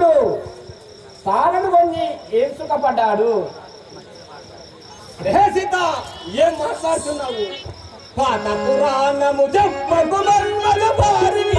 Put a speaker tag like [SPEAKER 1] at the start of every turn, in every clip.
[SPEAKER 1] రావణుడు తాళను పొంది ఏం సుఖపడ్డాడు?
[SPEAKER 2] సీత ఏం మాట్లాడుతున్నావు? పాత పురాణము చెప్పకు మన్మథ భారిని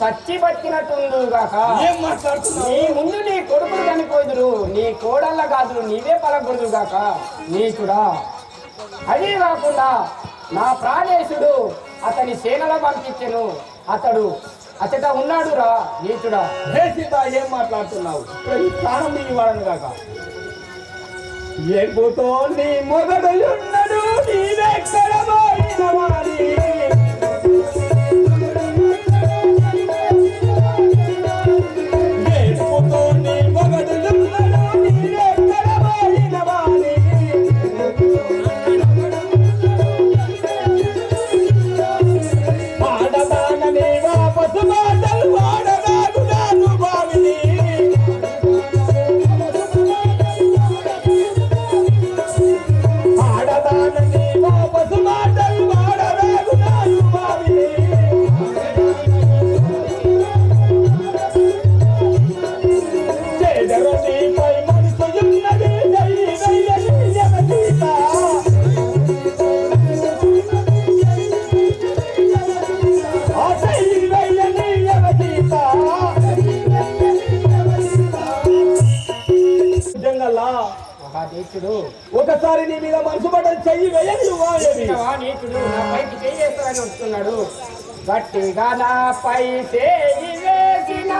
[SPEAKER 1] చచ్చి బతికినట్టుందుగాక. నీ ముందు నీ కొడుకులు చనిపోదురు, నీ కోడళ్ళ కాదురు నీవే పలకూడదుగాక నీచుడా. అదే కాకుండా నా ప్రాణేశుడు అతని సేనలో పంపించెను, అతడు అతట ఉన్నాడు రా నీచుడా.
[SPEAKER 2] సీత ఏం మాట్లాడుతున్నావు? ప్రాణం ఇవ్వాలను కాక ఎగుతో నీ మొదలున్నాడు నీవెక్కడ పోయినవాడి ఒకసారి నీ మీద మనసు పడ్డది చెయ్యి
[SPEAKER 1] నీచుడు నా పైకి చెయ్యేస్తానని వస్తున్నాడు. గట్టిగా నాపై చేయి వేసిన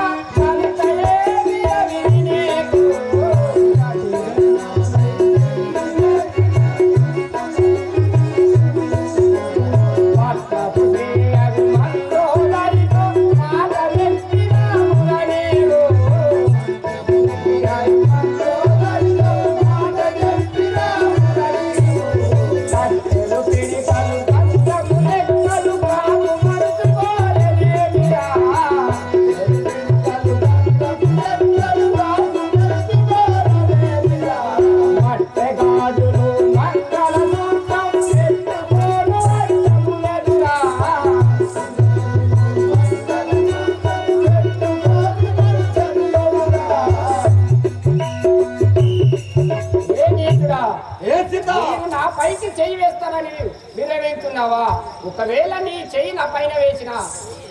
[SPEAKER 1] నా పైకి చెయ్యి వేస్తానని విరవేస్తున్నావా? ఒకవేళ నీ చెయ్యి నా పైన వేసిన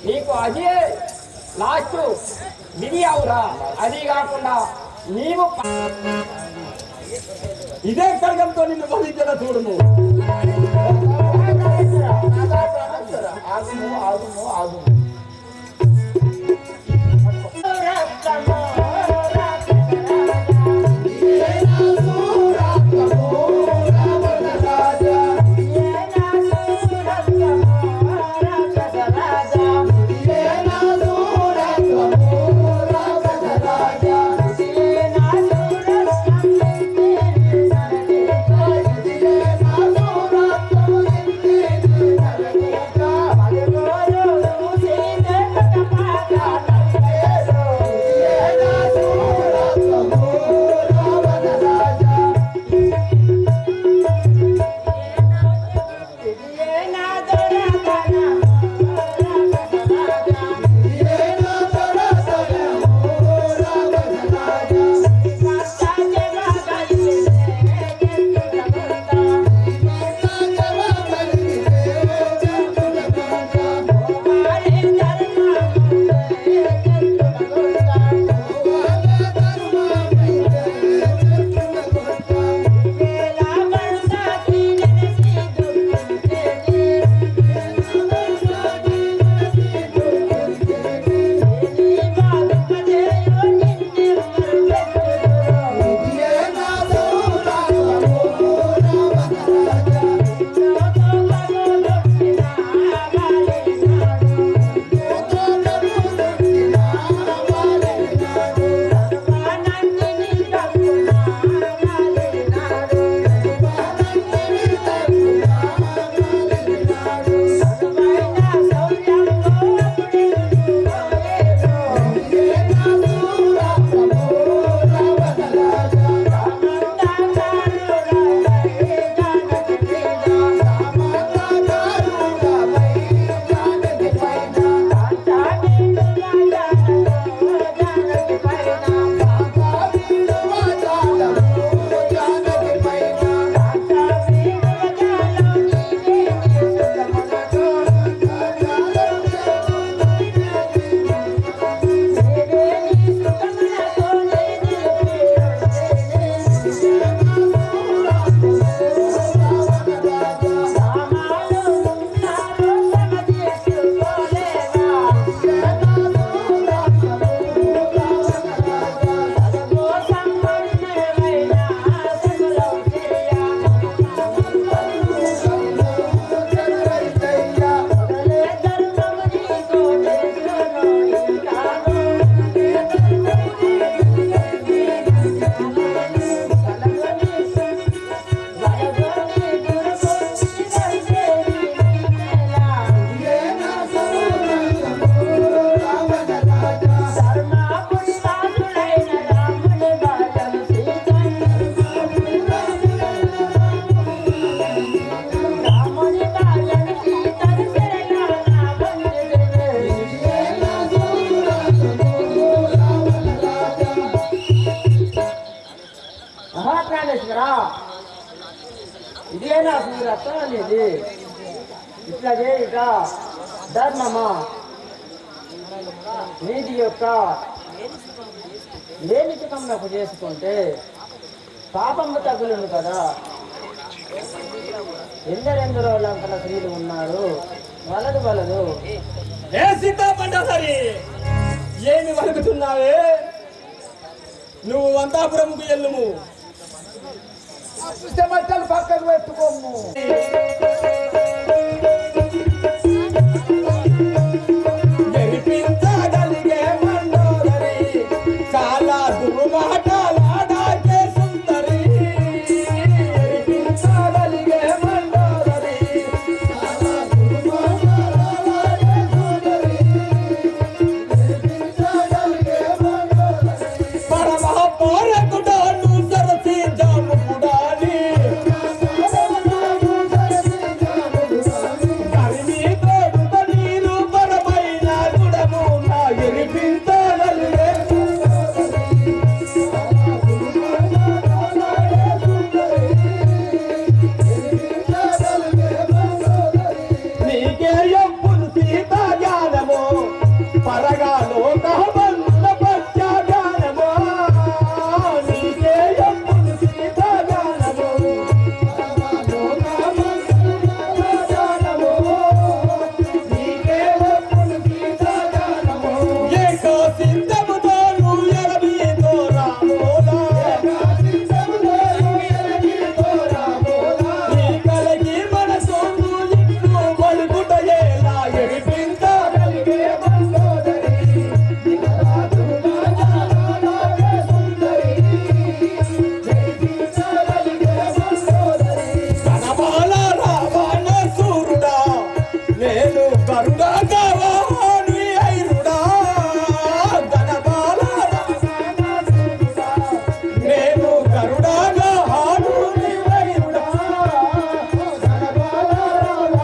[SPEAKER 1] నీకు అదే లాస్ట్ విధి అవురా. అది కాకుండా నీవు
[SPEAKER 2] ఇదే ఖడ్గంతో నిన్ను బలించిన చూడుము.
[SPEAKER 1] ఆగుము ఆగుము ఆగుము. సీత, ఇదే నా సూర్యరత్నం అనేది. ఇట్లా చేయుట ధర్మమా? నీతి యొక్క లేని చికంలోకి చేసుకుంటే పాపము తగులును కదా. ఎందరెందరో లంకల స్త్రీలు ఉన్నారు, వలదు.
[SPEAKER 2] ఏ సీతాపండసరి, ఏమి వలుకుతున్నావే? నువ్వు అంతాపురంకు ఎల్లుము.
[SPEAKER 1] పుస్తమట్టలు పక్కకు పెట్టుకోము.
[SPEAKER 2] గెలిపించగలిగే మండోదరి, చాలా దుర్మాటలాడాకే సుందరి. గెలిపించగలిగే మండోదరి, చాలా దుర్మాటలాడాకే సుందరి. గెలిపించగలిగే మండోదరి, పరమ పోరకుడాను సరసి జాముకుడాని. కరిమి తోడుత నీరు పరమైన గుడము నా గెలిపించగలిగే నీకే ఎప్పుడు సీత జ్ఞానము, పరగా లోకమందుల పశ్చ జ్ఞానము. నీకే ఎప్పుడు సీత జ్ఞానము, పరగా లోకమందుల జ్ఞానము. నీకే ఎప్పుడు సీత జ్ఞానము. ఏకో సిద్ధముతోను ఎరబీతో రామోలా, నీ కలిగి మనసోను ఇట్లు వలుకుట ఎలా. గెలిపించగలిగే మండోదరి, కనబాల రావణ సూరుడా, నేను గరుడా కావాని ఐరుడా. కనబాల రావణ సూరుడా, నేను గరుడా కావాని ఐరుడా. కనబాల రావణ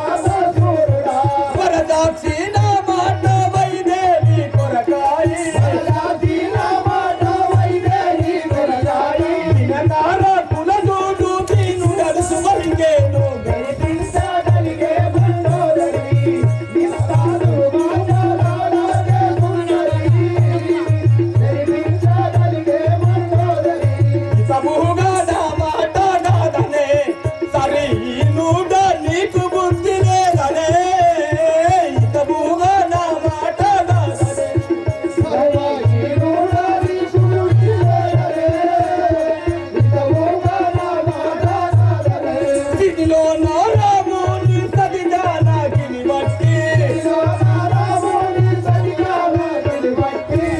[SPEAKER 2] సూరుడా, వరదాక్షి నా మాట వైదేవి కొరకాయి. వినతార కులజోడు దీను గడుసు వరిగేను. గెలిపించగలిగే మండోదరి, నిస్తాను మాటలాడాకే సుందరి. గెలిపించగలిగే మండోదరి, ఇతముగా నా మాట నాదనే, సరి ఈనుగా నీకు బుద్ధి లేదనే. ఇతముగా నా మాట నాదనే, సరి ఈనుగా నీకు బుద్ధి లేదనే. ఇతముగా నా మాట నాదనే, స్థితిలో నా రాముని సది జానకిని బట్టి.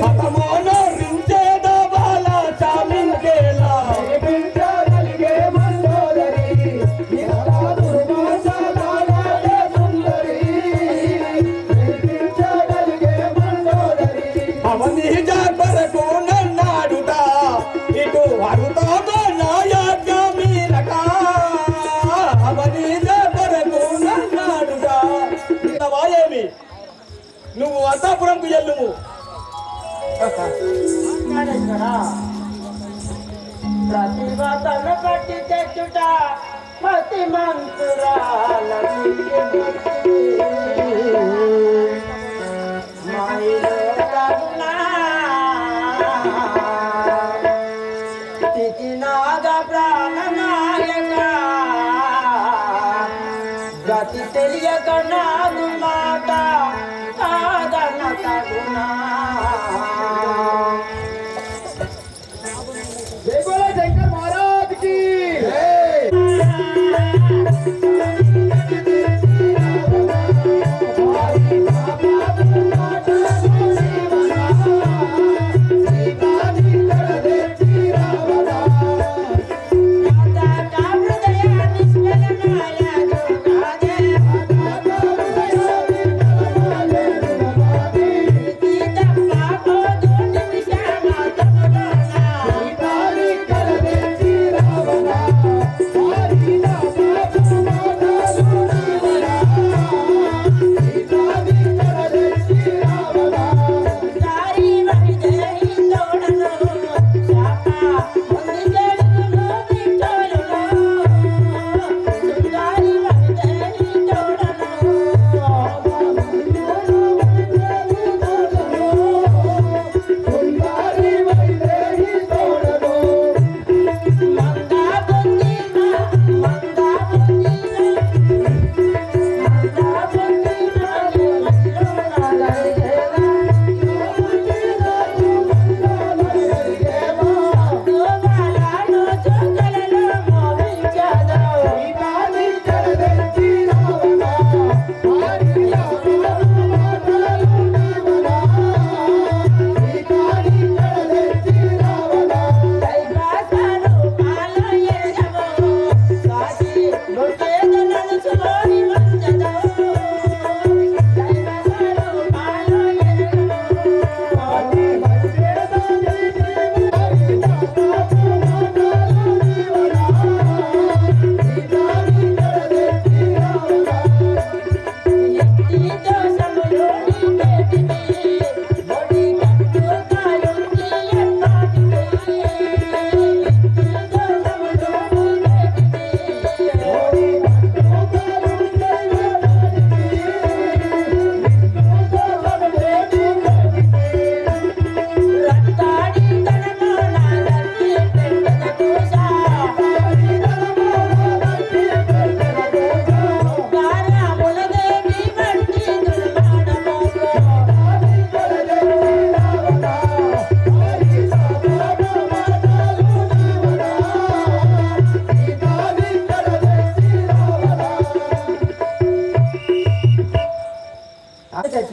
[SPEAKER 2] హతమాన రించేద బాల చామింకేలా. గెలిపించగలిగే మండోదరి, నిస్తాను మాటలాడాకే సుందరి. గెలిపించగలిగే మండోదరి, అవని జాగ్రత్తకు నన్నాడుట, ఇటు అరుతామో నాయక మీరక. అవని జాగ్రత్తకు నన్నాడుట. ఏమి నువ్వు అంతాపురంకు ఎల్లుము.
[SPEAKER 1] ప్రతిభతను కట్టి తెచ్చుట మతి మంతురాల మాయలో రఘునా తికినాద ప్రాణనాయక. గతి తెలియక నాదు మాట కాదన తగునా. జై బోలో శంకర్ మహారాజ్ కి.
[SPEAKER 3] హృదయ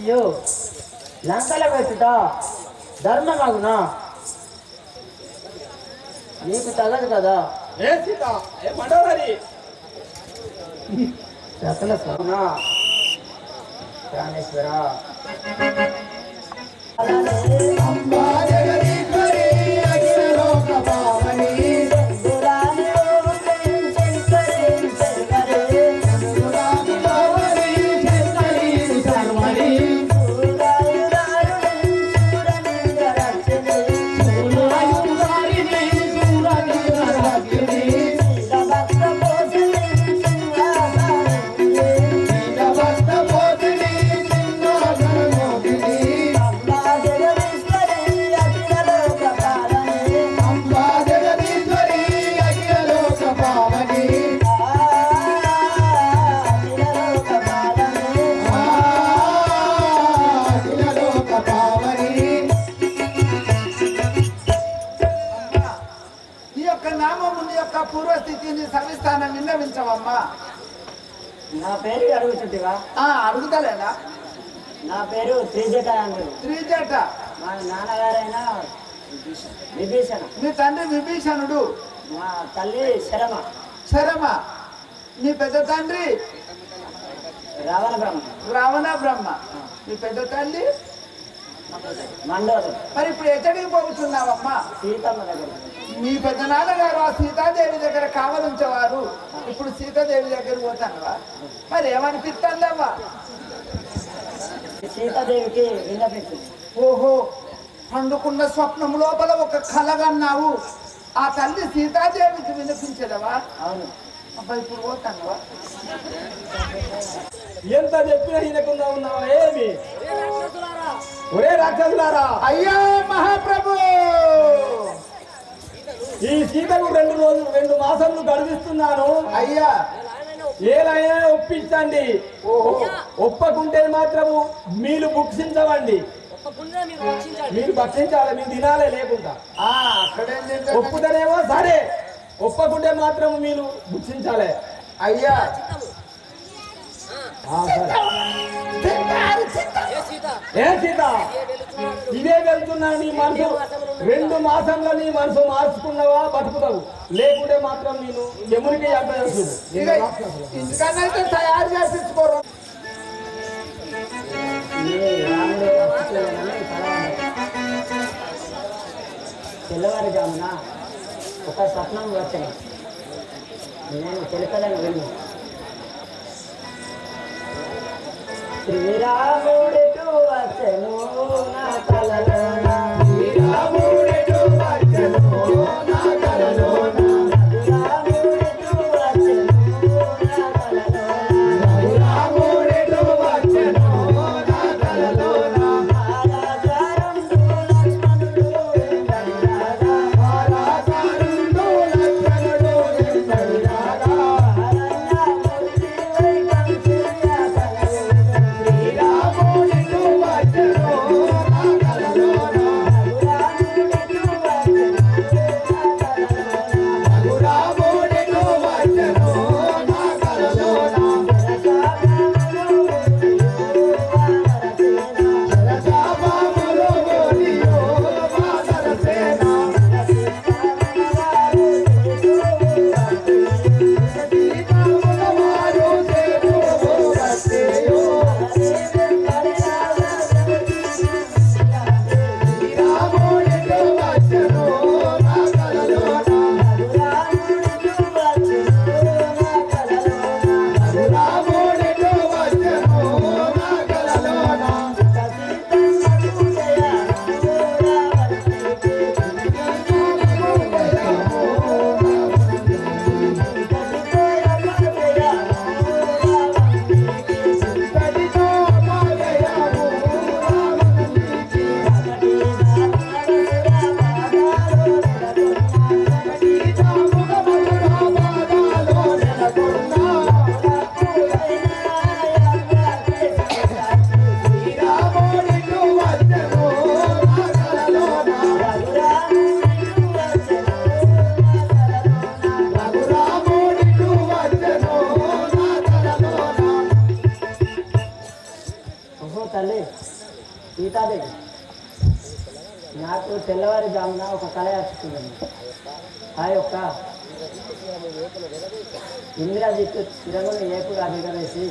[SPEAKER 3] విడిచియు లంకల వెతుట ధర్మమగునా? నీకు తగదు కదా.
[SPEAKER 2] ఏ సీత ఏ మండోదరి
[SPEAKER 3] సకల స్వర్ణ ప్రాణేశ్వర
[SPEAKER 1] పూర్వస్థితిని సవిస్తానం విన్నవించవమ్మా.
[SPEAKER 3] నా పేరు అడుగుతుంటివా?
[SPEAKER 1] అడుగుతలేనా?
[SPEAKER 3] నా పేరు త్రిజట అంటారు.
[SPEAKER 1] త్రిజట.
[SPEAKER 3] మా నాన్నగారైనా విభీషణ.
[SPEAKER 1] మీ తండ్రి విభీషణుడు.
[SPEAKER 3] మా తల్లి శరమ.
[SPEAKER 1] శరమ. మీ పెద్ద తండ్రి
[SPEAKER 3] రావణ బ్రహ్మ.
[SPEAKER 1] రావణ బ్రహ్మ. మీ పెద్ద తల్లి
[SPEAKER 3] మండోదరి.
[SPEAKER 1] మరి ఇప్పుడు ఎక్కడికి పోతున్నావమ్మా?
[SPEAKER 3] సీతమ్మ దగ్గర.
[SPEAKER 1] మీ పెద్ద నాన్నగారు ఆ సీతాదేవి దగ్గర కావలించేవారు. ఇప్పుడు సీతాదేవి దగ్గర పోతానువా? మరి ఏమనిపిస్తుందమ్మా?
[SPEAKER 3] సీతాదేవికి విన్నపించింది.
[SPEAKER 1] ఓహో, పండుకున్న స్వప్నం లోపల ఒక కలగన్నావు. ఆ తల్లి సీతాదేవికి వినిపించదవా?
[SPEAKER 3] అవును.
[SPEAKER 1] అబ్బాయి ఇప్పుడు పోతానువా?
[SPEAKER 2] ఎంత చెప్పినా ఈయనకుండా ఉన్నావా ఏమి? ఒరే రాక్షసులారా!
[SPEAKER 1] అయ్యా మహాప్రభు,
[SPEAKER 2] ఈ సీతకు 2 మాసములు గడిపిస్తున్నాను.
[SPEAKER 1] అయ్యా
[SPEAKER 2] ఏలైనా ఒప్పించండి. ఒప్పకుంటే మాత్రము మీరు భుక్షించవండి. మీరు భక్షించాలి, మీరు తినాలే లేకుండా. ఒప్పుతనేమో సరే, ఒప్పకుంటే మాత్రం మీరు భుక్షించాలి.
[SPEAKER 1] అయ్యా
[SPEAKER 2] ఏ సీత, ఇదే వెళ్తున్నాను. నీ మనసు 2 మాసంలో నీ మనసు మార్చుకున్నావా బతుకుతావు, లేకుంటే మాత్రం నేను ఎమురికి
[SPEAKER 1] ఇందుకన్నైతే తయారు చేసించుకోరు.
[SPEAKER 3] తెల్లవారుజామున ఒక స్వప్నం వచ్చింది. నేను తెలుపలేను వెళ్ళి. శ్రీరాముడిటు వచ్చెను నా కలలోన, శ్రీరాముడిటు వచ్చెను నా కలలోన, రఘురాముడిటు వచ్చెను నా కలలోన, రఘురాముడిటు వచ్చెను నా కలలోన, రారాచారుండు లక్ష్మణుడు ఎందరినాగా, రారాచారుండు లక్ష్మణుడు ఎందరినాగా, అరణ్యమూర్తి వైకుంఠ శ్రీరాముడిటు వచ్చెను సీతాదేవి నాకు తెల్లవారుజామున ఒక కళ వచ్చిందండి. ఆ యొక్క ఇంద్రజిత్తు శిరమును ఏపుగా అధిగమించి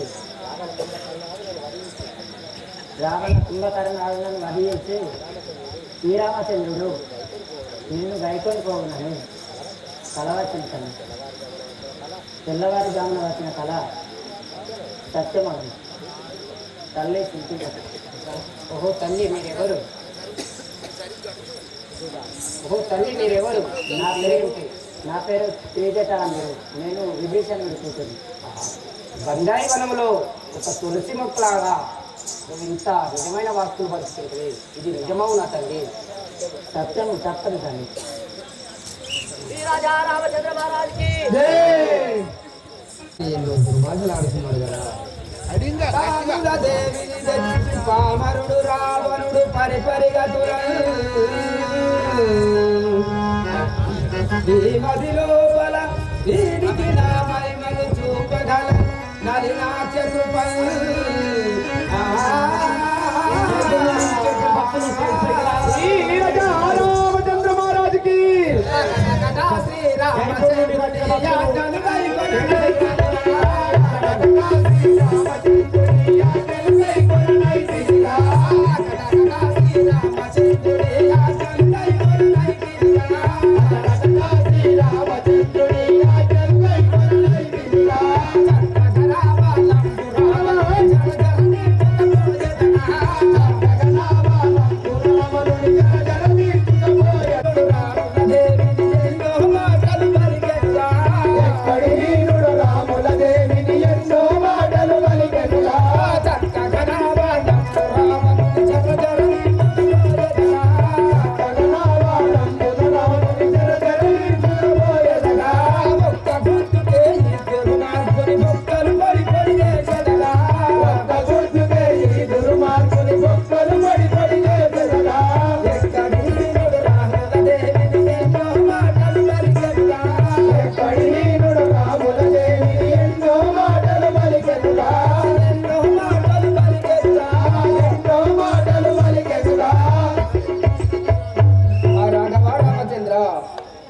[SPEAKER 3] రావణ కుంభకర్ణాలను వధించి శ్రీరామచంద్రుడు నిన్ను గైకొని పోవునని కళ వచ్చింది తల్లి. తెల్లవారుజామున వచ్చిన కళ సత్యమని తల్లి చింతించదు.
[SPEAKER 1] ఓహో తల్లి మీరెవరు? ఓహో తల్లి మీరెవరు?
[SPEAKER 3] నా పేరు శ్రీజటాంబరు. నేను విభీషణుడి కూతురు.
[SPEAKER 1] బంగాయి వనంలో ఒక తులసి మొక్కలాగా నువ్వు ఇంత నిజమైన వాస్తులు పరిస్థితి, ఇది నిజమవునా తల్లి?
[SPEAKER 3] సత్యం తప్పదు తల్లి.
[SPEAKER 2] మాట్లాడుతున్నాడు కదా.
[SPEAKER 1] పామరుడు రావణుడు పరిపరిగతుల ఈ మది లోపల దీనికి నా మహిమను చూపగల నలినాట్య కృపల్
[SPEAKER 2] రామచంద్ర మహారాజుకి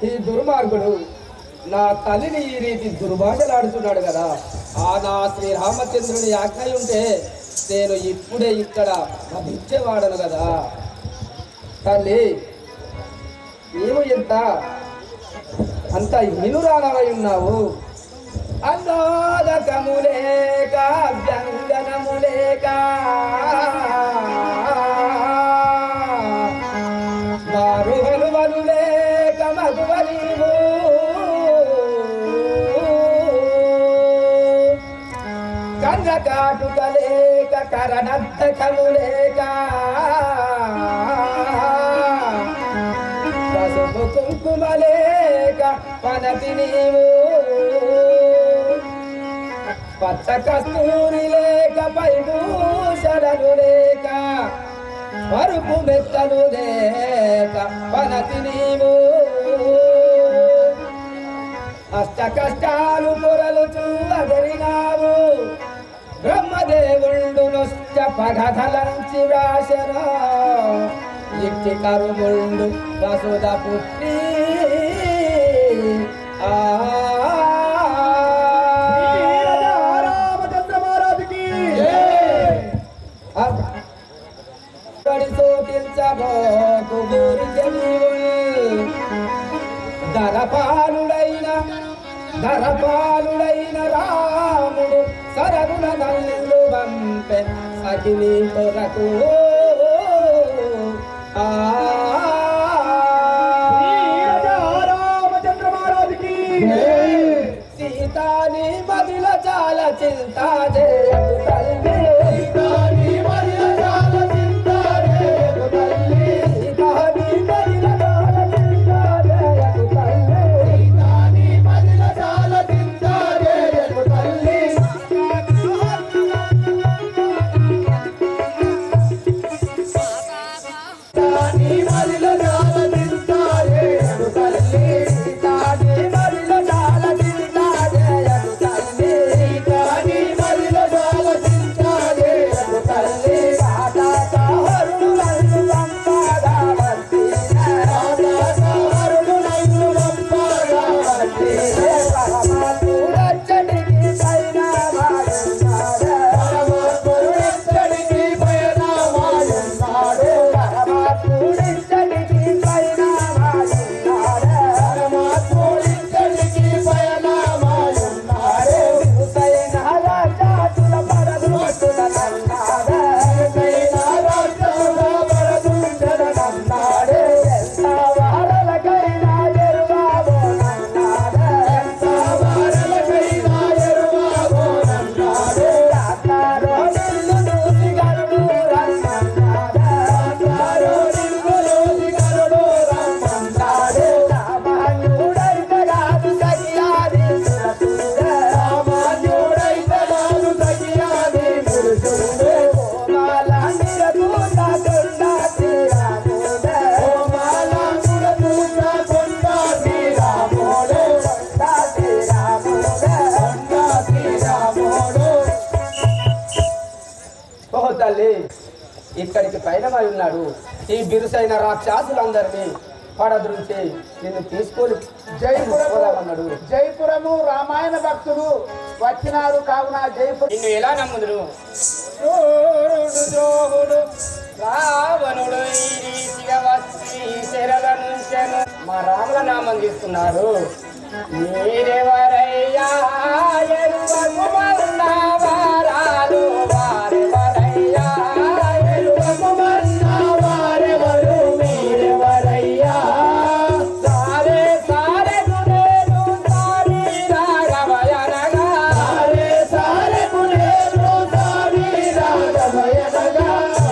[SPEAKER 2] ఈ దుర్మార్గుడు నా తల్లిని ఈ రీతి దుర్భాషలాడుతున్నాడు కదా. ఆ నా శ్రీ రామచంద్రుని ఆజ్ఞ ఉంటే నేను ఇప్పుడే ఇక్కడ వధించేవాడను కదా. తల్లి నీవు ఎంత అంత హీనురాలవై ఉన్నావు.
[SPEAKER 1] అందోదకములేక వ్యంజనములేక మారుహలు లేక మధువలీవు కందకాటుకలేక కరణద్దకములేక పసుపు కుంకుమలేక పనతి నీవు పచ్చ కస్తూరి లేక పైభూషణలు లేక పరుపు మెత్తలు లేక పనతి నీవు అష్ట కష్టాలు పొరలు చూడగలిగినావు బ్రహ్మదేవుండు నొష్ట పగధలంచి వ్రాసరా ఇట్టి కరుముండు వసుద పుట్టి
[SPEAKER 2] రామచంద్ర మహారాజుకి
[SPEAKER 1] శోకించబోకు గురికి ధరపాలుడైన రాముడు సరగుణ నల్లు వంపె సఖిని కొరకు
[SPEAKER 2] రామచంద్ర మహారాజుకి
[SPEAKER 1] సీతాని మదిల చాల చింత చేయకు తల్లి సీతాని మదిల చాల చింత చేయకు తల్లి సీతాని మదిల చాల చింత చేయకు తల్లి సీతాని మదిల చాల చింత చేయకు తల్లి సీతాని మదిల చాల చింత చేయకు తల్లి సీతాని మదిల చాల చింత చేయకు తల్లి సీతాని మదిల చాల చింత తల్లి ఇక్కడికి పైనమై ఉన్నాడు. ఈ బిరుసైన రాక్షసులందరినీ పడద్రుంచి నిన్ను తీసుకొని జైపురమన్నాడు.
[SPEAKER 2] జైపురము రామాయణ భక్తులు వచ్చినారు కావున జైపురం
[SPEAKER 1] నిన్ను ఎలా నమ్ముదురు? రావణుడు ఈ రీతిగా వచ్చి శరల నుంచెను మా రాముల నామం తీసుకున్నారు. మీరెవరయ్యా ఎరువకుమన్నావారాలు వారెవరయ్యా ఎరువకుమన్నావారెవరు మీరెవరయ్యా సారే సారే గునేను సారి రాఘవయనగా సారే సారే గునేను సారి రాఘవయనగా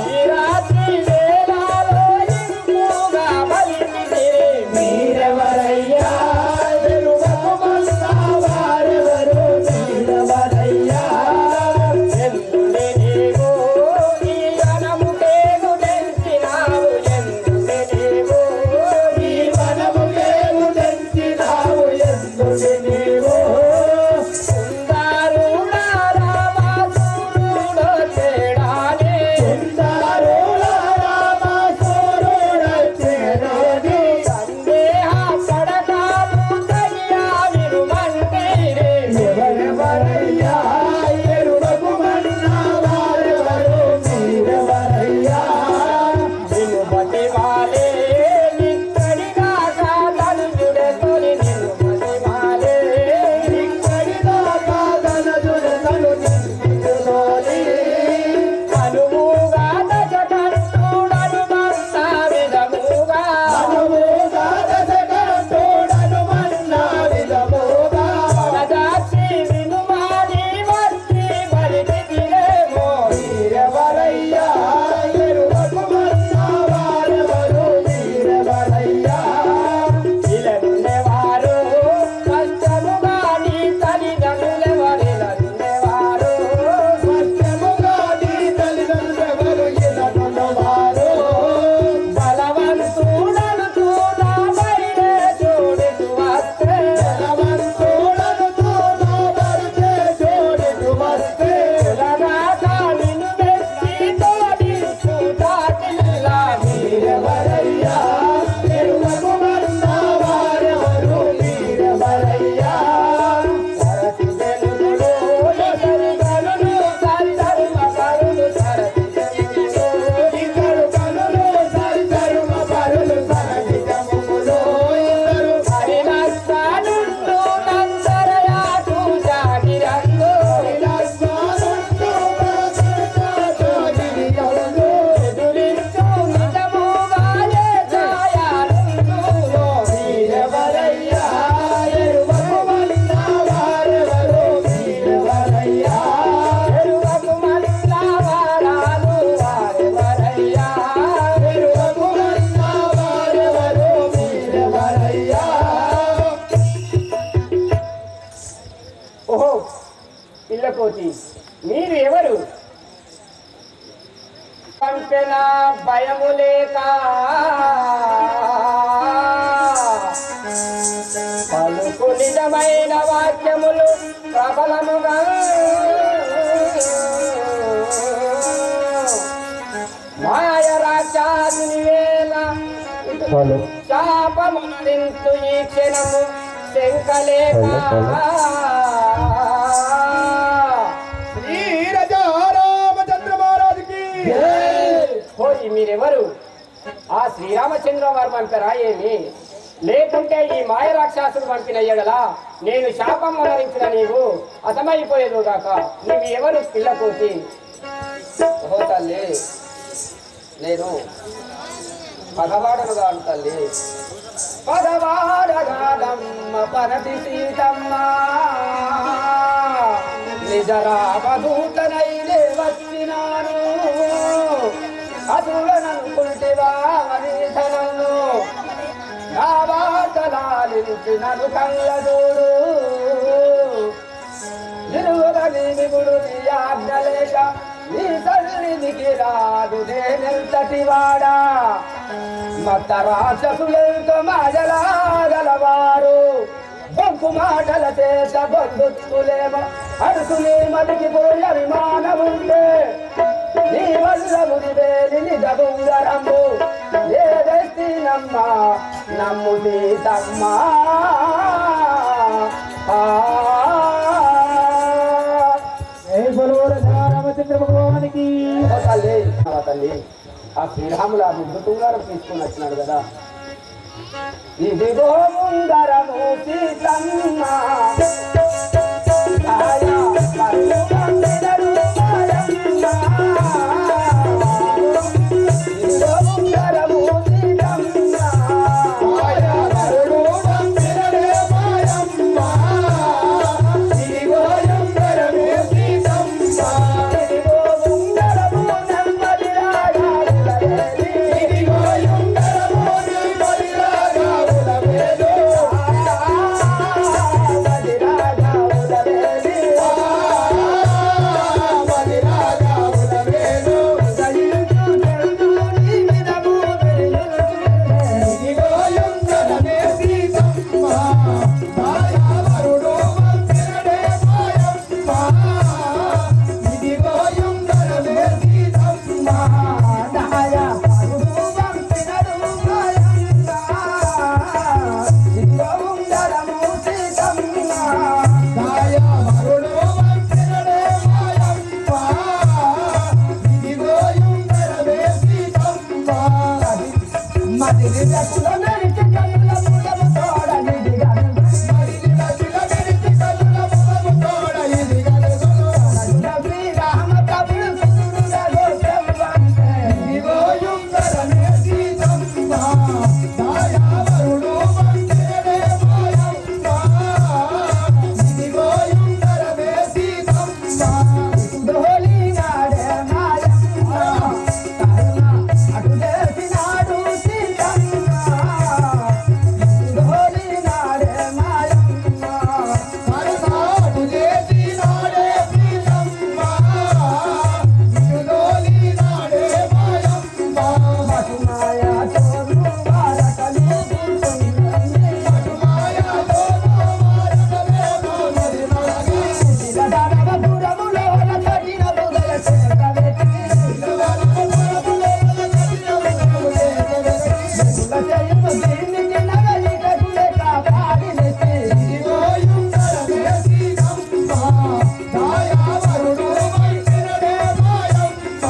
[SPEAKER 1] ఈ రాత్రి వేళలో ఇంపుగా బలిమిది మీరెవరయ్యా పిల్లకోతి మీరు ఎవరు? పంపెన భయము లేక పలుకు నిజమైన వాక్యములు ప్రబలముగా మాయ రాక్షసుని వేళ శాపమునింతు ఈ క్షణము శంకలేక మీరెవరు? ఆ శ్రీరామచంద్ర వారు పంపారా ఏమి? లేకుంటే ఈ మాయ రాక్షసుడు పంపిన ఎడలా నేను శాపం మరణించిన నీవు అసమైపోయేదు గాక. నీవు ఎవరు పిల్లకోతి? ఓ తల్లి, నేను పగవాడను కాదు తల్లి. పగవాడగాదమ్మ పరతి సీతమ్మ నిజరామదూతనైనే వచ్చినాను. అసురననుకుంటివా వనిధనను నా వార్తలాలించి నన్ను కళ్ళదూడు నిలువల నీమిగుడు నీ ఆజ్ఞలేక నీ తల్లినికి రాదు నేనెంతటి వాడా. మత రాక్షసులెంతో మాజలాగలవారు బొంకు మాటల చేత బంధుత్తులేమో అరుసు నీ మతికి పోయి అభిమానముంటే నీ వల్లముడి వేలిని దగుంగరము ఏదెస్తినమ్మ నమ్ము సీతమ్మ
[SPEAKER 2] రామచంద్ర భగవానికి
[SPEAKER 1] తల్లి తల్లి ఆ శ్రీరాములు ఆ ముద్దు తుంగారం తీసుకుని వచ్చినాడు కదా ఇదిగో ముందరము సీతమ్మ ఆయా కరుణందరు మాయమ్మ. ఇదిగో ముందరము సీతమ్మ ఆయా కరుణందరు మాయమ్మ. ఇదిగో ముందరము సీతమ్మ ఇదిగో ముందరము నెమ్మది రాగాలులవేది. ఇదిగో ముందరము నెమ్మది రాగాలులవేది. మది రాగాలులవేది. మది రాగాలులవేది. దయించు చెందు నీ విధము వెలుగుచునే. ఇదిగో ముందరమే సీతమ్మ ఆయా వరుడు వంతెనడే మాయమ్మ. ఇదిగో ముందరమే సీతమ్మ ఆయా వరుడు వంతెనడు మాయమ్మ. ఇదిగో ముందరము సీతమ్మ ఆయా వరుడు వంతెనడే మాయమ్మ. ఇదిగో ముందరమే సీతమ్మ. మదిరిల కులమెరిచి కన్నుల ములము తోడ ఇదిగను. మదిరిల కులమెరిచి కన్నుల ములము తోడ ఇదిగను. నడుల శ్రీరామ ప్రభుడు సుతుడుగా గోత్రం వంటే. ఇదిగో ముందరమే సీతమ్మ ఆయా వరుడు వంతెనడే మాయమ్మ. ఇదిగో ముందరమే సీతమ్మ. ఇటుదోలి నాడే మాయమ్మ. కరుణ అటు చేసినాడు సీతమ్మ. ఇటుదోలి నాడే మాయమ్మ. కరుణ అటు చేసినాడే సీతమ్మ. ఇటుదోలి నాడే మాయమ్మ. మటుమాయ తోడు వారకలు కూర్చున్నది. మటుమాయ తోడు వారకలేమో మరి మనకి. శిలదానవపురములోన కఠిన బుగల చేకవెత్తి. శిలదానవపురములోన కఠిన బుగల చేకవెత్తి. వెలుల చేయును దీనికి నగలిక కులే కాపాడినెత్తి. ఇదిగో ముందరమే సీతమ్మ ఆయా వరుడు వంతెనడే మాయమ్మ.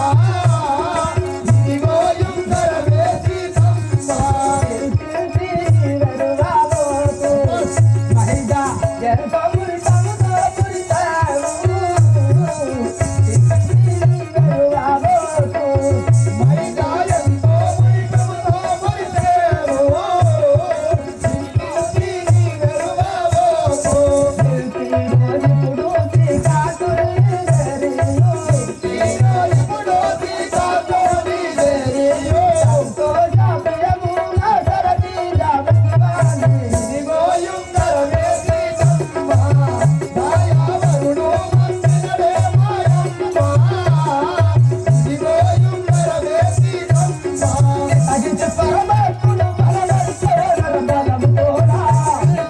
[SPEAKER 1] ఇదిగో ముందరమే సీతమ్మ. తెలిసి వెలువబోకు మహిళ ఎంత మురితముతో మురితావు. తెలిసి వెలువబోకు మహిళ ఎంతో మురితముతో మురితేవు. తెలిసి వెలువబోకు తెలిసి ఇప్పుడు శ్రీకాకుళి జరియు. ఇప్పుడు శ్రీకాకుళి జరియు. సంతోష ప్రియమున సరతీజ భగవాని. ఇదిగో ముందరమే సీతమ్మ ఆయా వరుడు వంతెనడే మాయమ్మ. ఇదిగో ముందరమే సీతమ్మ. అగిచి పరమాత్ముడు బలవంతుడు బలముతోడా.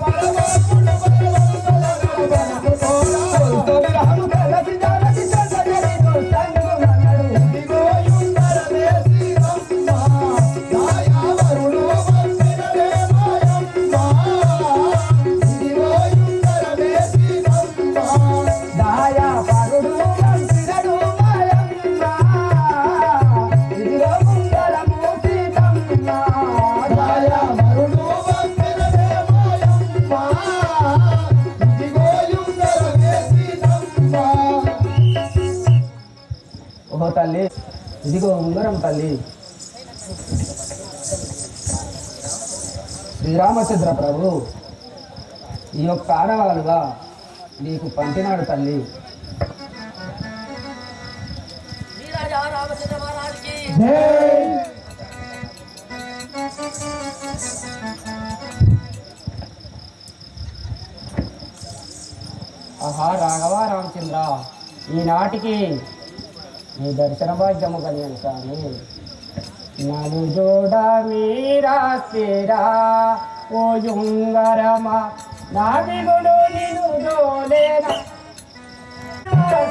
[SPEAKER 1] పరమాత్ముడు బలవంతుడు బలముతోడా. సొంత విరహము కలసి జాలసి చందగరితో సంగుమన్నడు. ఇదిగో ముందరమే సీతమ్మ ఆయా వరుడు వంతెనడే మాయమ్మ. ఇదిగో ముందరమే సీతమ్మ దాయా వరుడు వంతెనడు మాయమ్మ. ఇదిగో ముందరము సీతమ్మ దాయా వరుడు వంతెనడే మాయమ్మ. ఇదిగో ముందరమే సీతమ్మ. ఓహో తల్లి ఇదిగో ఉంగరం తల్లి. శ్రీరామచంద్ర ప్రభు ఈ యొక్క ఆడవాళ్ళుగా నీకు పంపినాడు తల్లి. జై. ఆహా రాఘవ రామచంద్ర ఈనాటికి నీ దర్శన భాగ్యము కలిగాను స్వామి. నలు జోడ మీరా తేరా ఓ యుంగరమా నాది గుడు నిను జోలేనా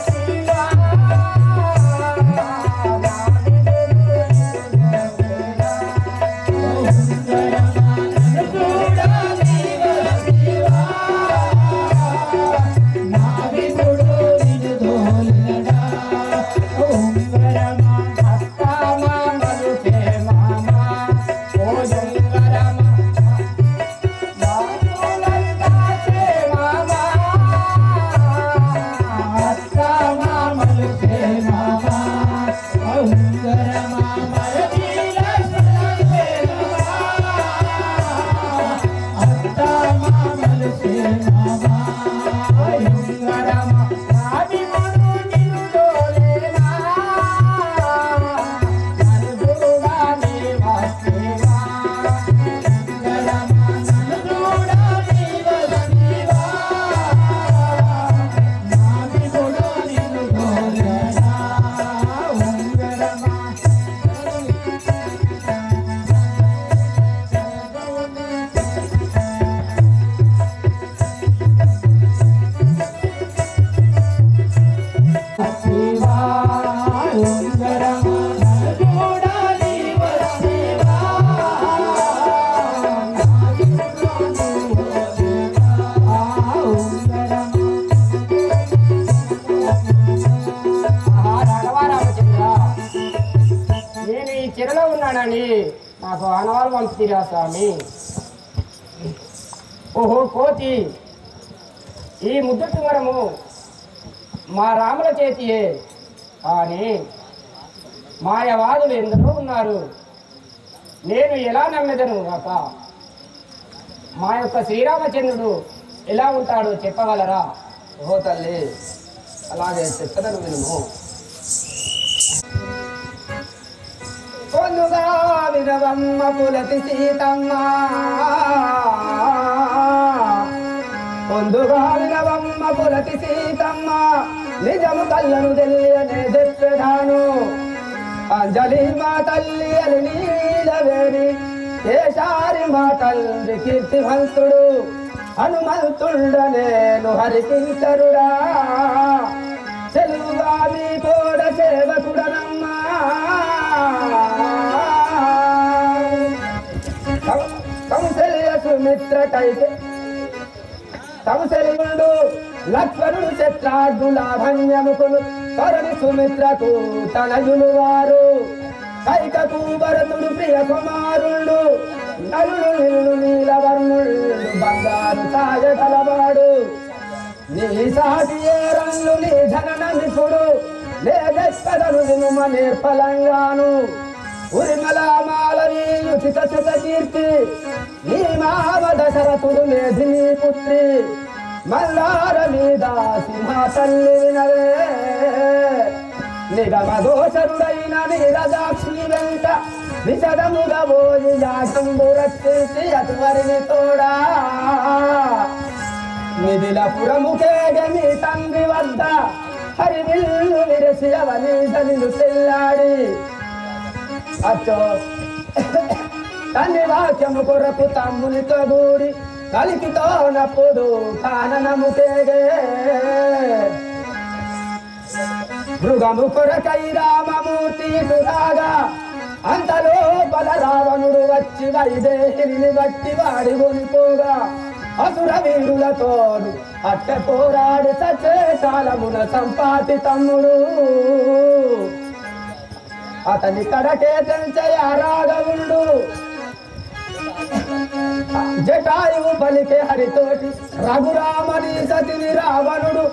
[SPEAKER 1] శివా. రమ్మనని నాకు ఆనవాళ్ళు పంపుతీరా స్వామి. ఓహో కోతి, ఈ ముద్దు తుంగరము మా రాముల చేతియే, కానీ మాయవాదులు ఎందరో ఉన్నారు. నేను ఎలా నమ్మెదను కాక? మా యొక్క శ్రీరామచంద్రుడు ఎలా ఉంటాడో చెప్పగలరా?
[SPEAKER 2] ఓహో తల్లి, అలాగే చెప్పదను వినుము.
[SPEAKER 1] పొందుగా వినవమ్మ పులతి సీతమ్మ, పొందుగా వినవమ్మ పులతి సీతమ్మ, నిజము కళ్ళను తెలియనే చెప్పెదాను. అంజలి మా తల్లి అని నీలవేరి, కేశారి మా తల్లి కీర్తివంతుడు, హనుమంతుడ నేను హరికించరుడా, చెలుగా మీ కోడ సేవకుడనమ్మా. కౌశల్య సుమిత్ర కైతే కౌశల్యుడు లక్ష్మణుడు శత్రార్థుల భంజముకులు, తరుణి సుమిత్రకు తనయులు వారు, కైకకు భరతుడు ప్రియ కుమారుడు, నలుడు నిల్లు నీలవర్ణుడు బంగారు తాయగలవాడు. నీ సాటి ఏ రంగు నీ ధనన నిపుడు, లేదెక్కడను వినుమ నేర్పలంగాను. ఉరిమల మాలవి ఉచిత శత కీర్తి, నీ మావ దశరథుడు లేధి నీ పుత్రి, మల్లార మీద సింహ తల్లి వినవే. నిగమ దోషరుడైన నీరదాక్షి వెంట విశదముగా పోయి యాగంబు రక్షించి అటువరిని తోడా, నిధిలపురముకేగ మీ తండ్రి వద్ద హరివిల్లు విరసి అవనీసలు తెల్లాడి, అచ్చో తండ్రి వాక్యము కొరకు తమ్మునితో గూడి కలికితో నప్పుడు కాననముకేగే. మృగము కొరకై రామమూర్తి రాగా, అంతలో బల రావణుడు వచ్చి వైదేహిని బట్టి వాడి కొనిపోగా, అసుర వీరులతోడు అట్ట పోరాడి సచ్చే కాలమున సంపాతి తమ్ముడు, అతని కడకే తెంచయ రాఘవుడు. జటాయువు పలికే హరితోటి రఘురామని సతిని రావణుడు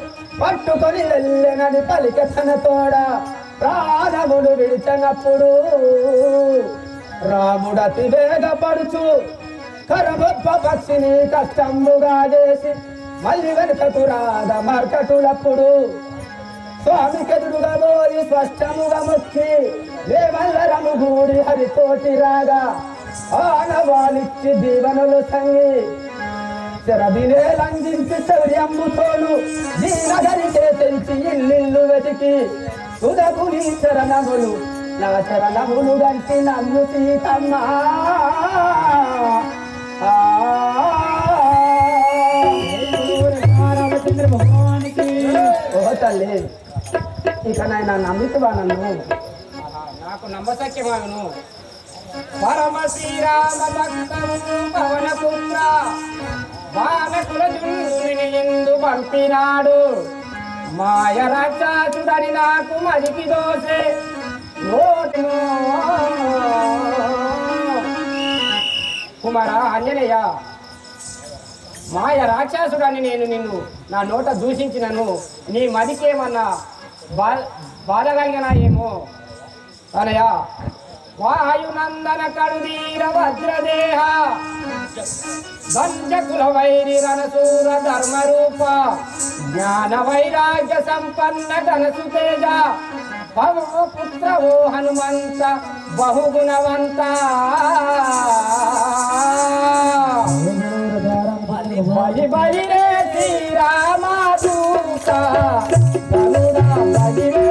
[SPEAKER 1] పట్టుకొని వెళ్ళనని పలిక తన తోడ, ప్రాణముడు విడిచినప్పుడు రాముడు అతి వేగపడుచు కరగొప్ప పక్షిని కష్టంబుగా చేసి మళ్ళీ వెనుకకు రాద మార్కటులప్పుడు, స్వామికెదురుగా పోయి స్పష్టముగా మొక్కి దేవల్లరము గూడి హరితోటి రాగా, ఆనవాలిచ్చి దీవెనలు సంగి శరదినే లంఘించి శౌర్యంబుతోను దీనగరికే తెంచి ఇల్లిల్లు వెతికి, తుదకు నీ చరణములు నా చరణములు గంటి నన్ను సీతమ్మ. ఓ తల్లి, ఇక నాయన నమ్మితువా నన్ను? నాకు నమ్మసక్యమాను. పరమ శ్రీరామ భక్తము పవన పుత్ర బాలకుల జున్నుని ఎందు పంపినాడు, మాయ రాక్షసుడని నాకు మదికి దోసే నోటిను. కుమార ఆంజనేయ, మాయ రాక్షసుడని నేను నిన్ను నా నోట దూషించినను నీ మదికేమన్నా బాధగలిగినా ఏమో అనయ. వాయునందన కడుదీర వజ్రదేహ దంజకుల వైరి రణసూర ధర్మరూప, జ్ఞాన వైరాగ్య సంపన్న ధనసు తేజ, పవపుత్ర ఓ హనుమంత బహుగుణవంత. బలి బలి రే శ్రీరామదూత, గరుడా బలి రే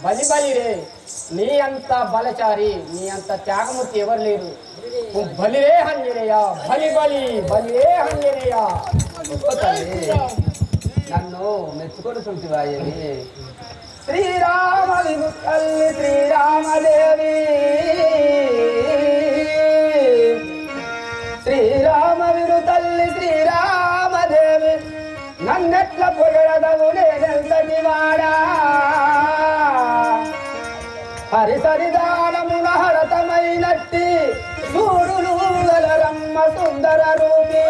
[SPEAKER 1] బలి బలి రే, నీ అంత బలచారి, నీ అంత త్యాగమూర్తి ఎవరు లేరు. బలిరే హంజనేయ, బలి బలి బలిరే హంజనేయ. నన్ను మెచ్చుకొడుతుంటివా ఏమి? శ్రీరామ తల్లి శ్రీరామదేవి, శ్రీరామ విను తల్లి శ్రీరామదేవి, నన్నెట్ల పొగడదవు నేనెంతటి వాడా. హరిసరిదానమున హరతమైనట్టి చూడును గలరమ్మ సుందర రూపి.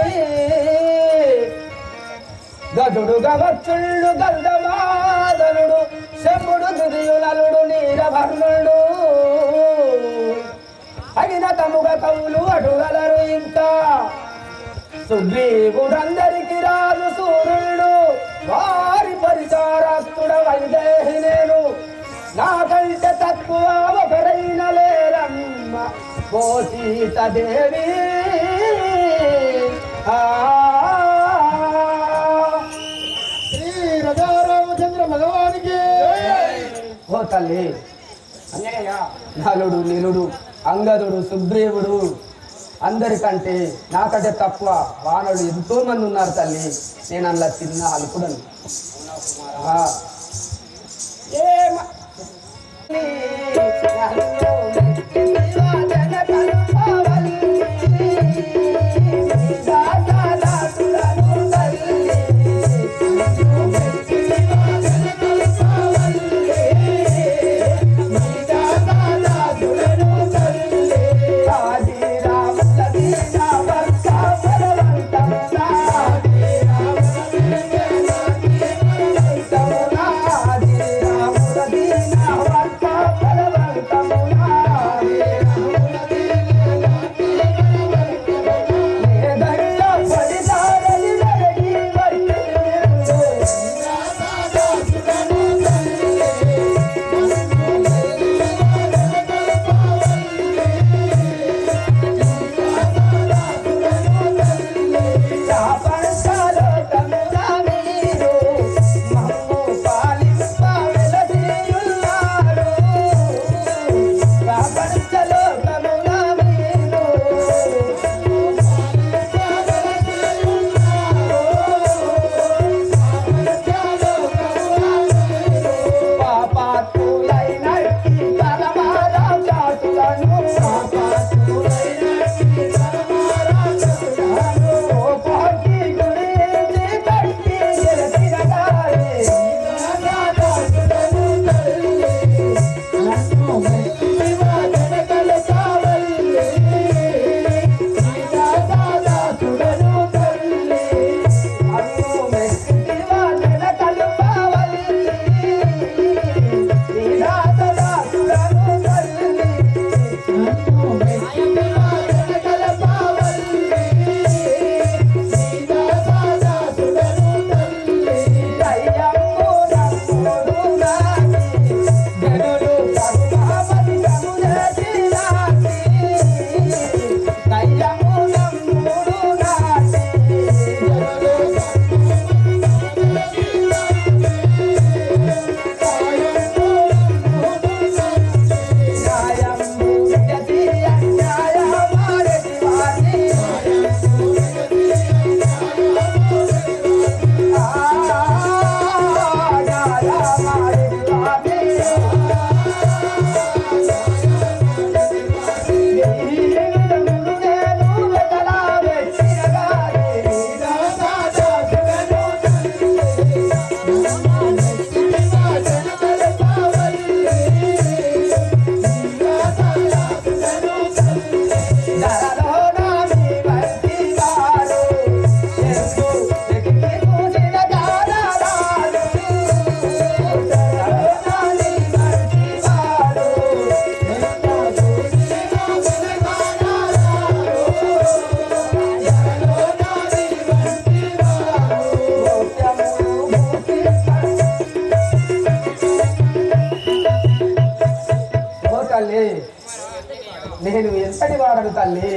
[SPEAKER 1] గదుడు గవచ్చుళ్ళు గంధమాదనుడు, శంభుడు దుదియునలుడు నీరవర్ణుడు. అగిన తముగ కవులు అడుగలరు ఇంకా. సుగ్రీవుడందరికి రాజు సూర్యుడు, వారి పరిచారాత్తుడ వైదేహి నేను. నాకంటే తక్కువ ఒకరైన లేరమ్మ ఓ సీతాదేవి.
[SPEAKER 2] శ్రీ రామచంద్ర భగవానికి.
[SPEAKER 1] ఓ తల్లి అంజనేయ, నలుడు నిలుడు అంగదుడు సుగ్రీవుడు అందరికంటే నాకంటే తక్కువ వానలు ఎంతో మంది ఉన్నారు తల్లి. నేను అలా చిన్న అలుపుడను. నేను ఎంతటి వాడను తల్లి,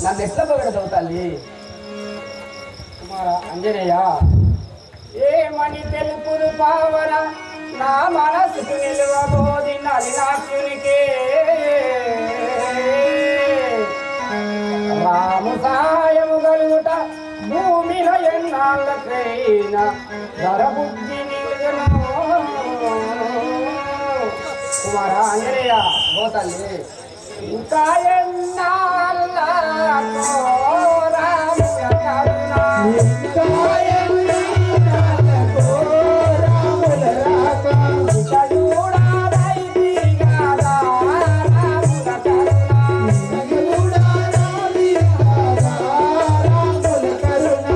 [SPEAKER 1] నన్ను ఎట్లా పొగడతావు తల్లి? కుమార అంజనేయ, ఏమని తెలుపుడు పావన నా మనసుకు నిలువబో ధరబుద్ధి కుమార ఆంజనేయ ఓ తల్లి ఇంకా ఎన్నాళ్ళకో రాముల కరుణ ఇంకా ఎన్నాళ్ళకో రాముల రాక ఇక చూడాలైది కదా రాముల కరుణ ఇక చూడాలైది కదా రాముల కరుణ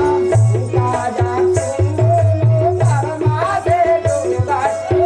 [SPEAKER 1] ఇంకా జాక్షుడు పరమాదేవుడు గట్టి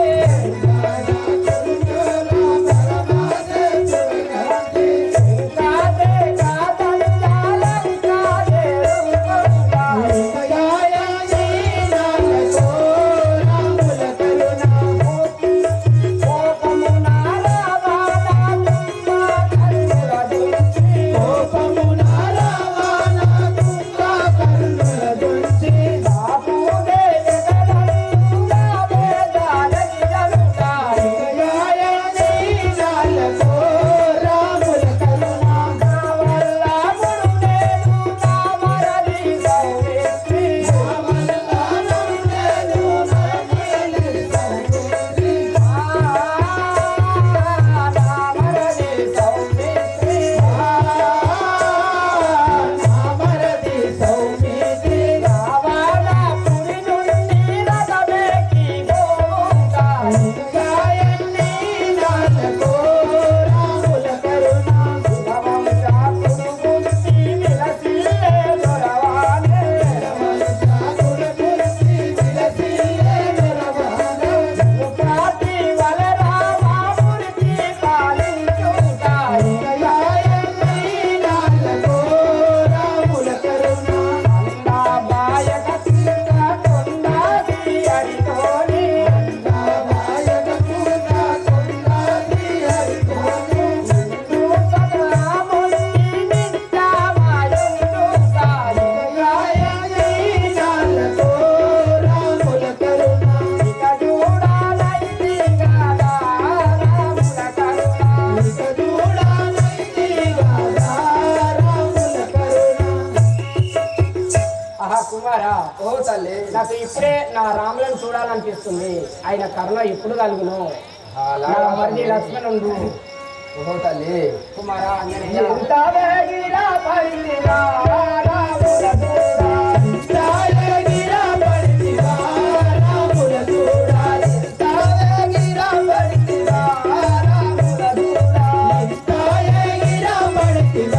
[SPEAKER 1] కుమారా ఓ తల్లి నాకు ఇప్పుడే నా రాములను చూడాలనిపిస్తుంది. ఆయన కరుణ ఎప్పుడు కలుగును. నా మరిది లక్ష్మణుడు ఓ తల్లి కుమారా ఎంత వేగిరా పడిరా రాముల చూడా ఎంత వేగిరా పడిరా రాముల చూడా ఎంత వేగిరా పడిరా రాముల చూడా ఎంత వేగిరా పడిరా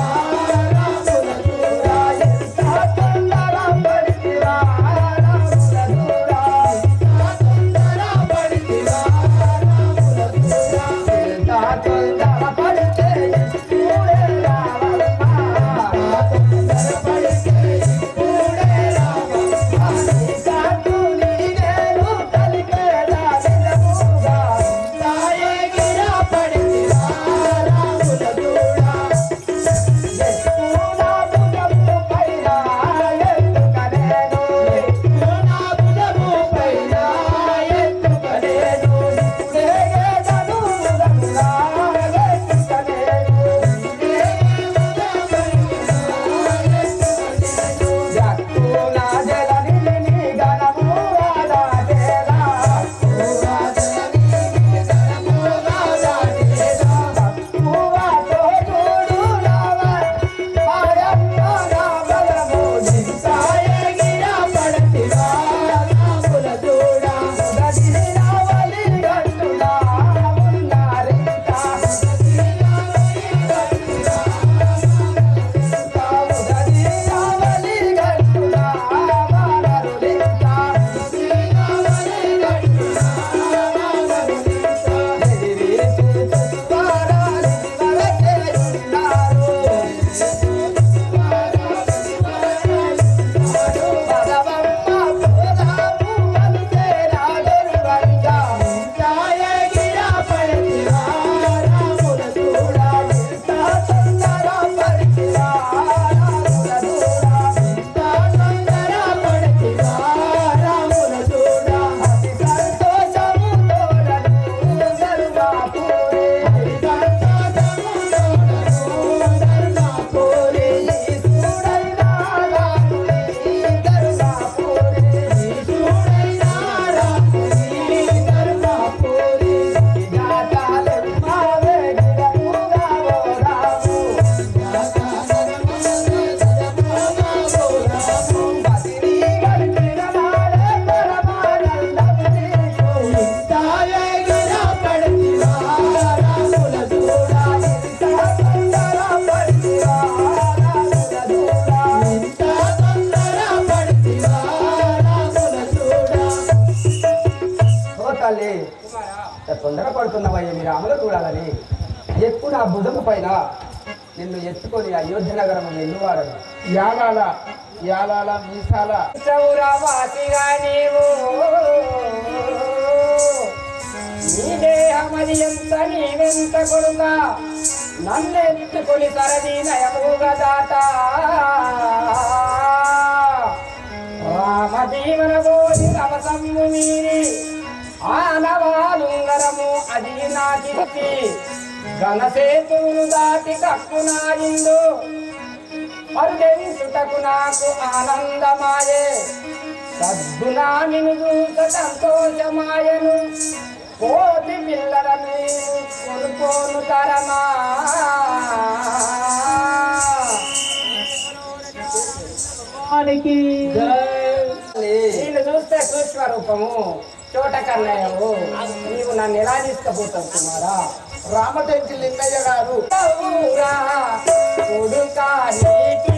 [SPEAKER 1] పడుతున్నవయ్య మీ రాములు చూడాలని ఎక్కువ నా భుజము పైన నిన్ను ఎత్తుకొని అయోధ్య నగరం వెళ్ళువాడను
[SPEAKER 2] యాలాల యాలాల మీసాల
[SPEAKER 1] చౌరవాసిగా నీవు నీ దేహమది ఎంత నీవెంత కొడుక నన్నెత్తుకొని సరది నయముగా దాత రామదీవన బోధి రమసమ్ము మీరి ఆనవాలుంగరము అది నా చిత్తి ఘనసేతువులు దాటి కక్కునాయిందు పరుదెంచుటకు నాకు ఆనందమాయే సద్గునా నిన్ను చూస సంతోషమాయను కోటి పిల్లలను కొనుకోను తరమా నేను చూస్తే సూక్ష్మరూపము చోట కన్నయ్యవు నీవు నన్ను ఎలా తీసుకుపోతావు కుమారా
[SPEAKER 2] రామటెంకి లింగయ్య గారు
[SPEAKER 1] కొడుకా నీకి